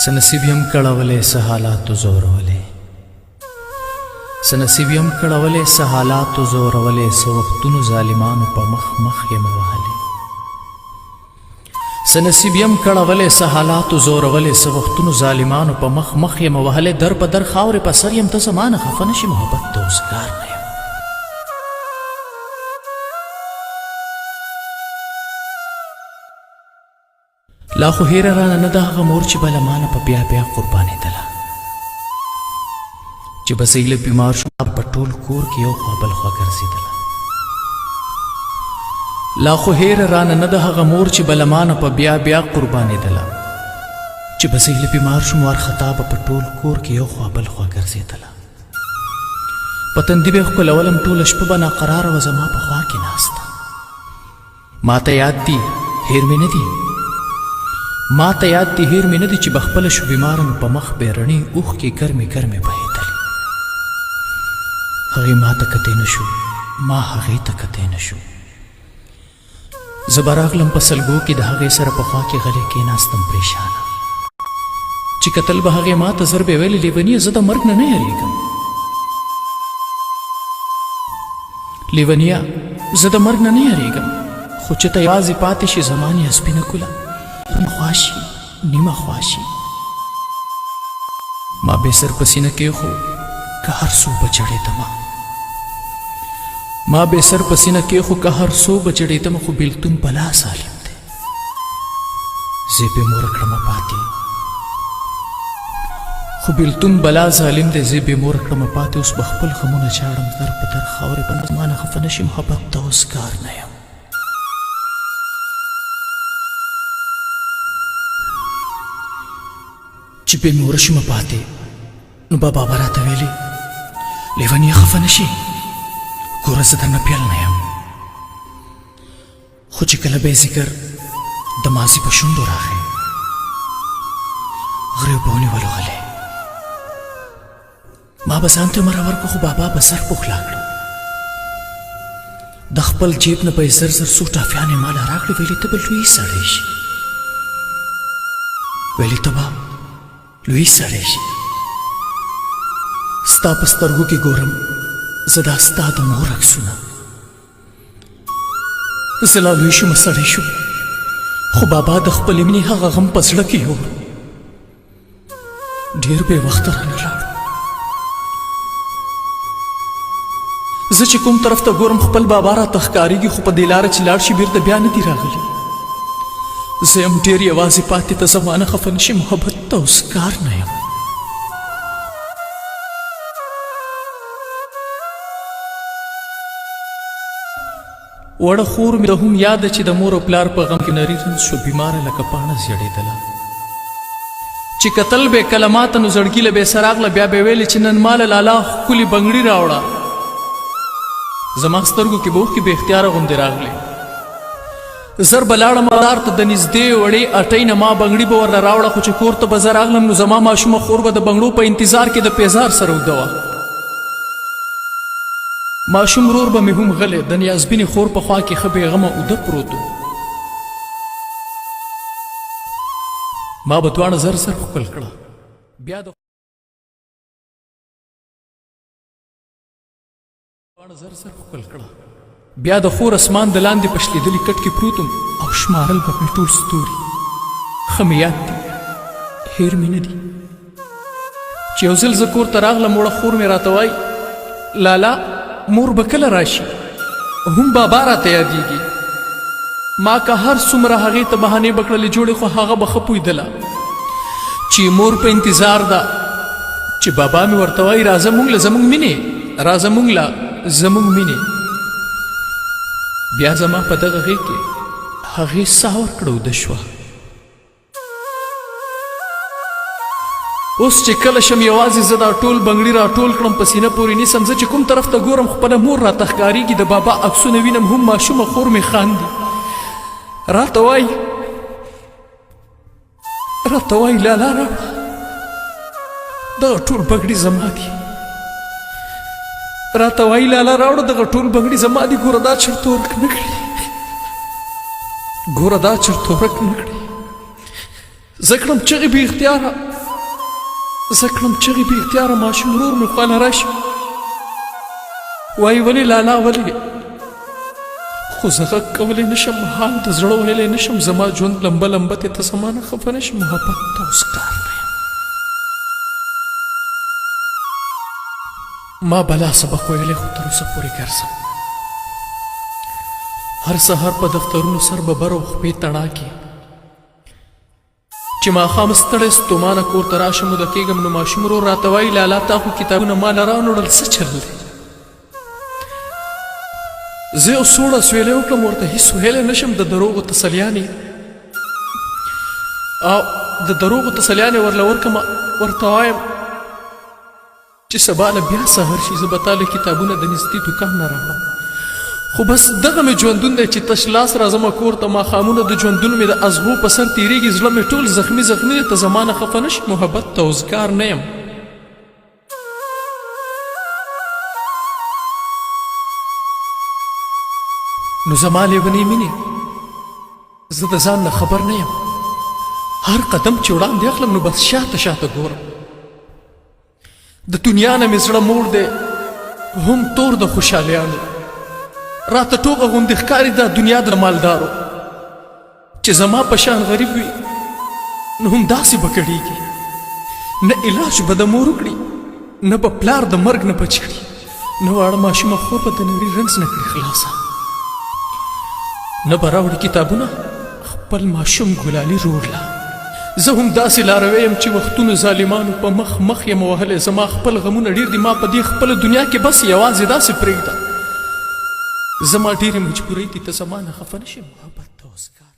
سنصیب یم کړولې څه حالاتو زورولې سنصیب یم کړولې څه حالاتو زورولې څه وختونو ظالمانو په مخ مخ یم وهلې سنصیب یم کړولې څه حالاتو زورولې څه وختونو ظالمانو په مخ مخ یم وهلې در په در خاورې په سر یم ته زمانه خفه نشي محبت ته اوزګار نه یم لا خو هیره رانه نه ده هغه مور چې بله مانه په بیا بیا قربانېدله چې به زه بیمار شوم په ټول کور کې یو خوا بل خوا ګرځېدله لا خو هیره رانه نه ده هغه مور چې بله مانه په بیا بیا قربانېدله چې به زه بیمار شوم وارخطا به په ټول کور کې یو خوا بل خوا ګرځېدله په تندي به یې ښکلولم ټوله شپه به ناقراره وه زما په خوا کې ناسته ما ته یاد دي هیر مې نه دي ما ته یاد دی هیر مې نه دی چې بخپله شو بیماره مې په مخ بې رڼې اوښکې ګرمې ګرمې بهېدلې هغې ما ته کتی نه شو ما هغې ته کتی نه شو زه به راغلم په سلګو کې د هغې سره په خوا کې غلی کېناستم پریشانه چې کتل به هغې ما ته زر به ویلې لیونیه زه د مرګ نه نه یریږم لیونیه زه د مرګ نه نه یریږم خو چې ته یوازې پاتې شي زما نیه سپینه کوله خواشي نیمه خواشي ما به سر په سینه کېښو که هر څو به جړېدمه ما به سر په سینه کېښو که هر څو به جړېدمه خو بېلتون بلا ظالم دی زه یې بې موره کړمه پاتې خو بېلتون بلا ظالم دی زه یې بې موره کړمه پاتې اوس به خپل غمونه چاړم در په در خاورې به زما نه خفه نه شي محبت ته اوس کار نه یم چې بې مې ورشمه پاتې نو بابا به راته ویلې لیونیه خفه نه شي ګوره زه درنه پیل نه یم خو چې کله به یې ذکر د ماضي په شونډو راغی غریو به ونیولو غلی ما به ځان ته عمر ورکړو خو بابا به سر پوخلا کړو د خپل جیب نه به یې زر زر څو ټافیانې ماله راکړې ویلې ته به لوی سړی شي ویلې ته به لوی سړی شي ستا په سترګو کې ګورم زه دا ستا د مور عکسونه زه لا لوی شومه سړی شوم خو بابا د خپلې مینې هغه غم په زړه کې یوړ ډېر بې وخته رانه لاړ زه چې کوم طرف ته ګورم خپل بابا راته ښکارېږي خو په دې لاره چې لاړ شي بېرته بیا نه دي راغلي زه یم ډېر یوازې پاتې ته زما نه خفه نشي محبت ته اوس کار نه یم وړه خور مې د هم یاده چې د مور او پلار په غم کې نري رنځ شو بیماره لکه پاڼه زیړېدله چې کتل به یې کله ماته نو زړګي له بې سر راغله بیا به یې ویلې چې نن ماله لالا ښکلې بنګړي راوړه زما سترګو کې به اوښکې بې اختیاره غوندې راغلې زر به لاړم دار ته د نږدې وړې اټۍ نه ما بنګړي به ورله راوړه خو چې کور ته به زه راغلم نو زما ماشومه خور به د بنګړو په انتظار کې د پیزار سره اوږده وه ماشوم ورور به مې هم غلی د نیازبینې خور په خوا کې ښه بېغمه اوده پروت و ما به دواړه زر زر ښکل کړه بیا د خور اسمان د لاندې په شلېدلي کټ کې پروت وم او شمارل به مې ټول ستوري ښه مې یاد دي هیر مې نه دي چې یو ځل زه کور ته راغلم وړه خور مې راته وایي لالا مور به کله راشي هم بابا راته یادېږي ما که هر څومره هغې ته بهانې به کړلې جوړې خو هغه به ښه پوهېدله چې مور په انتظار ده چې بابا مې ورته وایي راځه مونږ له زمونږ مینې راځه مونږ له زمونږ مینې بیا زما په دغه غېږ کې هغې ساه ورکړه اوده شوه اوس چې کله شم یوازې زه دا ټول بنګړي راټول کړم په سینه پورې نیسم زه چې کوم طرف ته ګورم خپله مور راته ښکارېږي د بابا عکسونه وینم هم ماشومه خور مې خاندي راته وایي لالا راوړه دغه ټول بنګړي زما دي راته وایي لالا راوړه دغه ټول بنګړي زما دي ګوره دا چرته ورک نه کړي زه کړم چغې بې اختیاره زه کړم چغې بې اختیاره ماشوم ورور مې خواله راشي وایي ولې لالا ولې خو زه غږ کولی نشم حال د زړه ویلی نشم زما ژوند لمبه لمبه ته زما نه خفه نشي محبت ته اوس کار نه یم ما بلا سبق ویلی خو تر اوسه پورې ګرځم هر سهار په دفترونو سر به بر او خپې تڼاکې چې ماښام ستړی ستومانه کور ته راشم وده کېږم نو ماشوم ورور راته وایي لالا تا خو کتابونه ماله رانوړل څه چل دی زه یو سوړه سویلی وکړم ورته هېڅ ویلی نشم د دروغو تسلیانې او د دروغو تسلیانې ورله ورکړم ورته وایم چې سبا له بیا سهار شي زه به تا له کتابونه د نږدې دوکان نه راوړم خو بس دغه مې ژوندون دی چې تش لاس راځم کور ته ماښامونه د ژوندون مې د ازغو په سر تېرېږي زړه مې ټول زخمي زخمي دی ته زما نه خفه نه شي محبت ته اوزګار نه یم نو زما لیونۍ مینې زه د ځان نه خبر نه یم هر قدم چې وړاندې اخلم نو بس شاته شاته ګورم د دنیا نه مې زړه موړ دی هم تور د خوشحالیانو راته ټوغه غوندې ښکاري دا دنیا د مالدارو چې زما په شان غریب وي نو هم داسې به کړېږي نه علاج به د مور وکړي نه به پلار د مرګ نه بچ کړي نه واړه ماشومه خور به د نوري رنځ نه کړي خلاصه نه به راوړي کتابونه خپل ماشوم ګلالي روړله زه هم داسې لاروی یم چې وختونو ظالمانو په مخ مخ یم وهلی زما خپل غمونه ډېر دي ما په دې خپله دنیا کې بس یوازې داسې پرېږده زما ډېرې مجبورۍ دي ته زما نه خفه نه شي محبت ته اوس کار